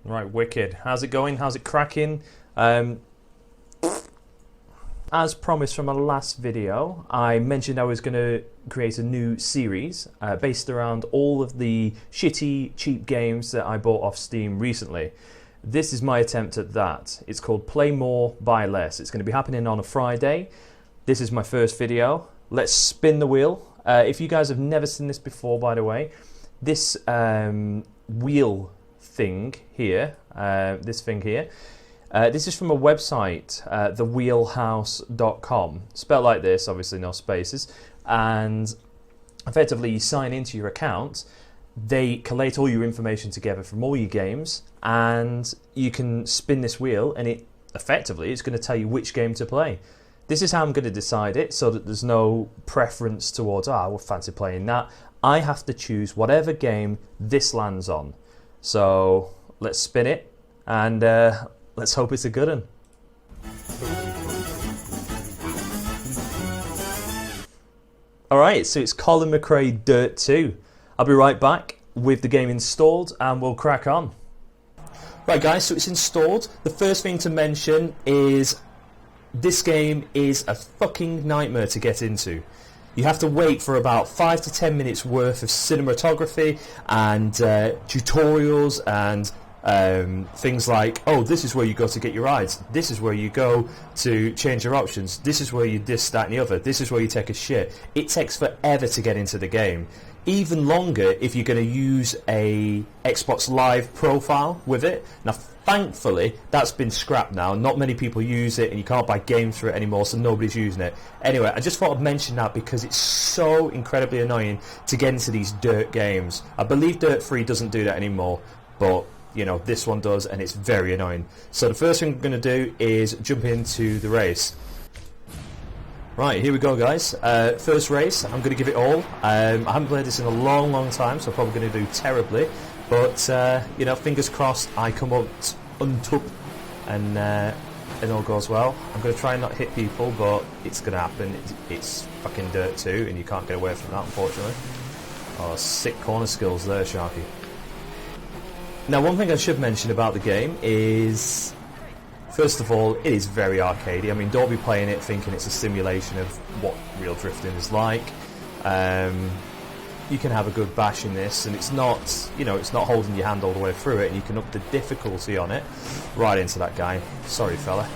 Right, wicked. How's it going? How's it cracking? As promised from my last video, I mentioned I was going to create a new series based around all of the shitty, cheap games that I bought off Steam recently. This is my attempt at that. It's called Play More, Buy Less. It's going to be happening on a Friday. This is my first video. Let's spin the wheel. If you guys have never seen this before, by the way, this wheel thing here, this is from a website, thewheelhouse.com. Spelled like this, obviously no spaces. And effectively you sign into your account, they collate all your information together from all your games, and you can spin this wheel, and it's going to tell you which game to play. This is how I'm going to decide it, so that there's no preference towards, I would fancy playing that. I have to choose whatever game this lands on. So let's spin it, and let's hope it's a good one. Alright, so it's Colin McRae Dirt 2. I'll be right back with the game installed and we'll crack on. Right guys, so it's installed. The first thing to mention is this game is a fucking nightmare to get into. You have to wait for about 5 to 10 minutes worth of cinematography and tutorials and things like, oh, this is where you go to get your rides, this is where you go to change your options, this is where you this, that and the other, this is where you take a shit. It takes forever to get into the game. Even longer if you're going to use a Xbox Live profile with it. Now thankfully that's been scrapped now. Not many people use it and you can't buy games for it anymore, so nobody's using it. Anyway, I just thought I'd mention that because it's so incredibly annoying to get into these Dirt games. I believe Dirt 3 doesn't do that anymore, but you know, this one does, and it's very annoying. So the first thing I'm going to do is jump into the race. Right, here we go guys. First race, I'm going to give it all. I haven't played this in a long time, so I'm probably going to do terribly. But, you know, fingers crossed I come up on top and it all goes well. I'm going to try and not hit people, but it's going to happen. It's fucking Dirt 2, and you can't get away from that, unfortunately. Oh, sick corner skills there, Sharky. Now, one thing I should mention about the game is, first of all, it is very arcadey. I mean, don't be playing it thinking it's a simulation of what real drifting is like. You can have a good bash in this, and it's not, you know, it's not holding your hand all the way through it, and you can up the difficulty on it right into that guy. Sorry, fella.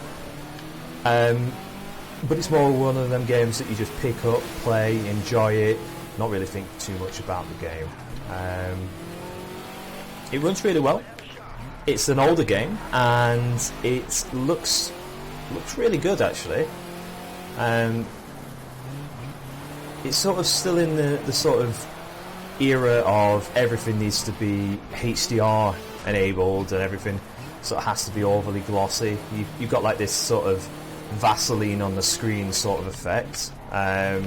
But it's more one of them games that you just pick up, play, enjoy it, not really think too much about the game. It runs really well. It's an older game, and it looks really good actually. It's sort of still in the sort of era of everything needs to be HDR enabled and everything sort of has to be overly glossy. You've got like this sort of Vaseline on the screen sort of effect. Oh,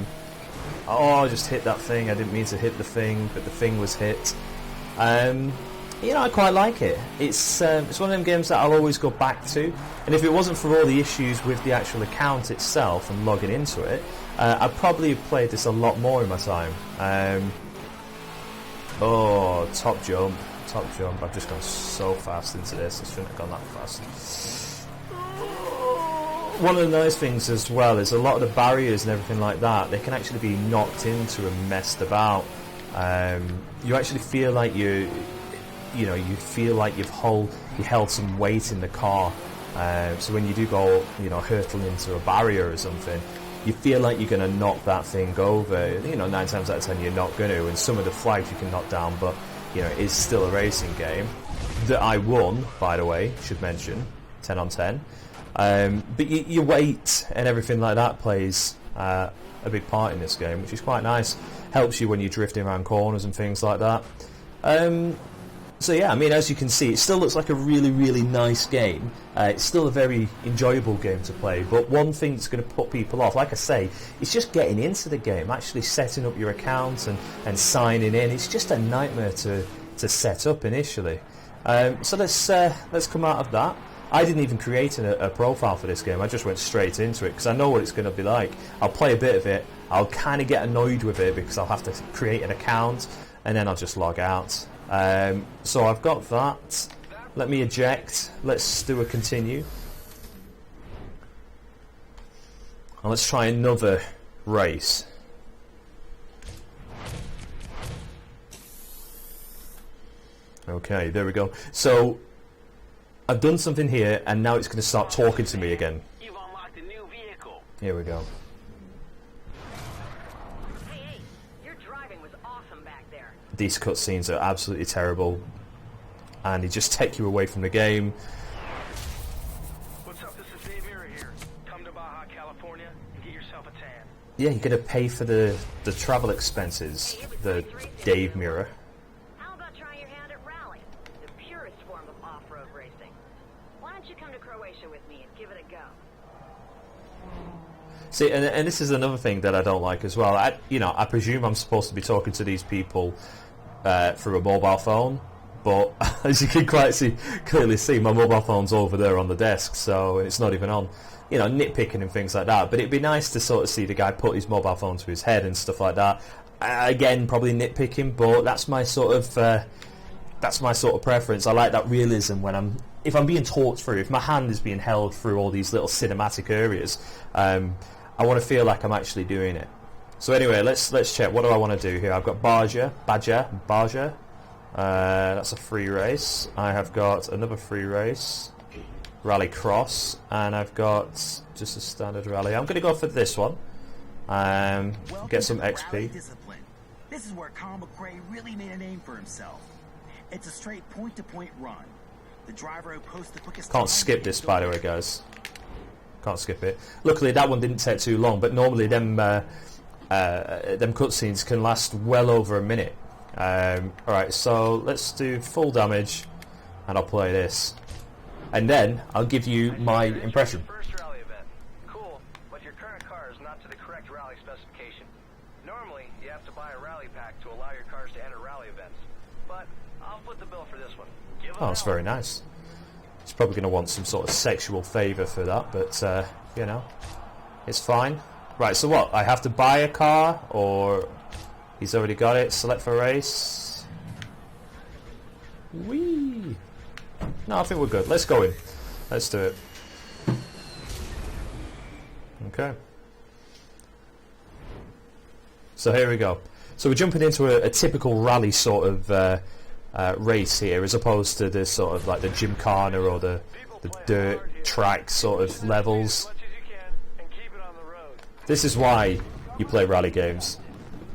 I just hit that thing. I didn't mean to hit the thing, but the thing was hit. You know, I quite like it. It's one of them games that I'll always go back to, and if it wasn't for all the issues with the actual account itself and logging into it, I'd probably have played this a lot more in my time. Oh, top jump. I've just gone so fast into this. I shouldn't have gone that fast. One of the nice things as well is a lot of the barriers and everything like that, they can actually be knocked into and messed about. You actually feel like you feel like you've held some weight in the car. So when you do go, you know, hurtling into a barrier or something, you feel like you're going to knock that thing over. You know, 9 times out of 10 you're not going to, and some of the flags you can knock down, but, you know, it's still a racing game. That I won, by the way, should mention, 10 on 10. But your weight and everything like that plays a big part in this game, which is quite nice. Helps you when you're drifting around corners and things like that. So yeah, I mean, as you can see, it still looks like a really nice game. It's still a very enjoyable game to play, but one thing that's going to put people off, like I say, it's just getting into the game, actually setting up your account and signing in. It's just a nightmare to set up initially. So let's come out of that. I didn't even create a profile for this game. I just went straight into it because I know what it's going to be like. I'll play a bit of it, I'll kind of get annoyed with it because I'll have to create an account and then I'll just log out. So I've got that. Let me eject. Let's do a continue. And let's try another race. Okay, there we go. So I've done something here, and now it's going to start talking to me again. You've unlocked a new vehicle. Here we go. Hey, your driving was awesome back there. These cutscenes are absolutely terrible, and they just take you away from the game. What's up? This is Dave Mirra here. Come to Baja, California, and get yourself a tan. Yeah, you're going to pay for the travel expenses, the Dave Mirra. How about trying your hand at rally? The purest form of off-road racing. Why don't you come to Croatia with me and give it a go? See, and this is another thing that I don't like as well. I presume I'm supposed to be talking to these people through a mobile phone, but as you can clearly see, my mobile phone's over there on the desk, so it's not even on. You know, nitpicking and things like that. But it'd be nice to sort of see the guy put his mobile phone to his head and stuff like that. Again, probably nitpicking, but that's my sort of preference. I like that realism when if I'm being talked through, if my hand is being held through all these little cinematic areas, I want to feel like I'm actually doing it. So anyway, let's check. What do I want to do here? I've got Baja. That's a free race. I have got another free race, Rally Cross, and I've got just a standard rally. I'm going to go for this one. Get some XP. Discipline. This is where Colin McRae really made a name for himself. It's a straight point-to-point run. The driver who posts the quickest Can't skip this, by the way, guys. Can't skip it. Luckily, that one didn't take too long, but normally them cutscenes can last well over a minute. Alright, so let's do full damage, and I'll play this. And then, I'll give you my impression. First rally event. Cool, but your current car is not to the correct rally specification. Normally, you have to buy a rally pack to allow your cars to enter rally events. But I'll foot the bill for this one. Oh, that's very nice. He's probably going to want some sort of sexual favour for that, but, you know, it's fine. Right, so what? I have to buy a car, or he's already got it? Select for race. Whee! No, I think we're good. Let's go in. Let's do it. Okay. So here we go. So we're jumping into a typical rally sort of race here, as opposed to the sort of like the Gymkhana or the dirt track sort of levels. This is why you play rally games.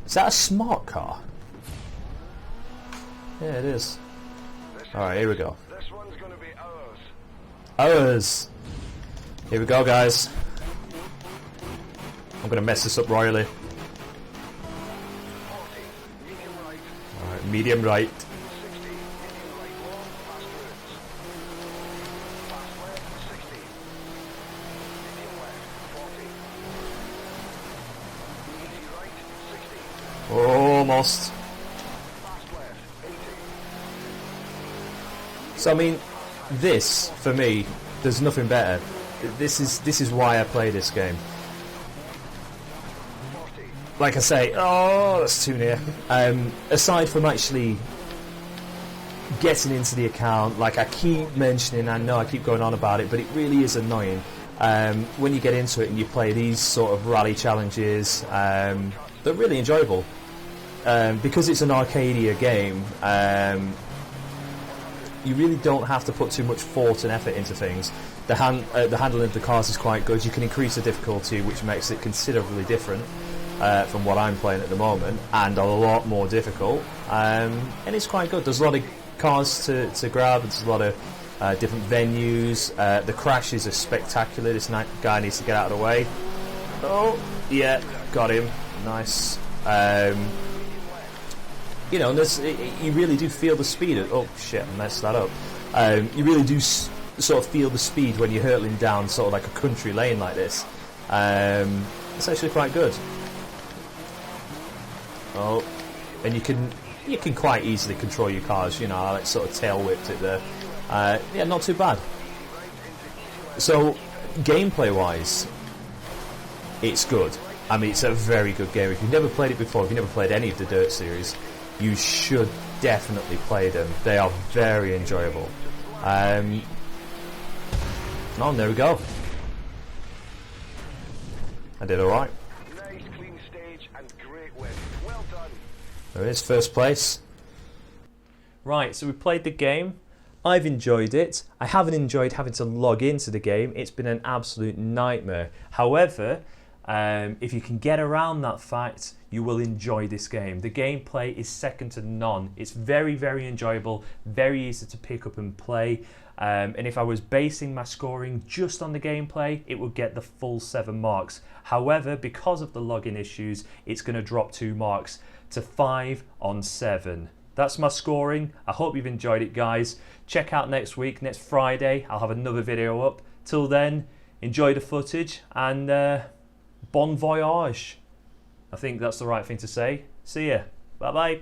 Is that a smart car? Yeah, it is. Alright, here we go. This one's gonna be ours. Ours! Here we go, guys. I'm gonna mess this up royally. Alright, medium right. Almost. So I mean, this for me, there's nothing better. This is why I play this game. Like I say, oh, that's too near. Aside from actually getting into the account, like I keep mentioning, I know I keep going on about it, but it really is annoying when you get into it and you play these sort of rally challenges. They're really enjoyable. Because it's an Arcadia game, you really don't have to put too much thought and effort into things. The handling of the cars is quite good. You can increase the difficulty, which makes it considerably different from what I'm playing at the moment, and a lot more difficult. And it's quite good. There's a lot of cars to grab. There's a lot of different venues. The crashes are spectacular. This guy needs to get out of the way. Oh, yeah, got him. Nice. You know, you really do feel the speed. Oh shit, I messed that up. You really do sort of feel the speed when you're hurtling down sort of like a country lane like this. It's actually quite good. Oh, and you can quite easily control your cars. You know, I like sort of tail whipped it there. Yeah, not too bad. So, gameplay wise, it's good. I mean, it's a very good game. If you've never played it before, if you've never played any of the Dirt series, you should definitely play them. They are very enjoyable. Oh, there we go. I did alright. Nice clean stage and great win. Well done. There is first place. Right, so we played the game. I've enjoyed it. I haven't enjoyed having to log into the game. It's been an absolute nightmare. However, if you can get around that fact, you will enjoy this game. The gameplay is second to none. It's very, very enjoyable, very easy to pick up and play. And if I was basing my scoring just on the gameplay, it would get the full 7 marks. However, because of the login issues, it's going to drop 2 marks to 5 on 7. That's my scoring. I hope you've enjoyed it, guys. Check out next week, next Friday. I'll have another video up. Till then, enjoy the footage and bon voyage. I think that's the right thing to say. See ya. Bye-bye.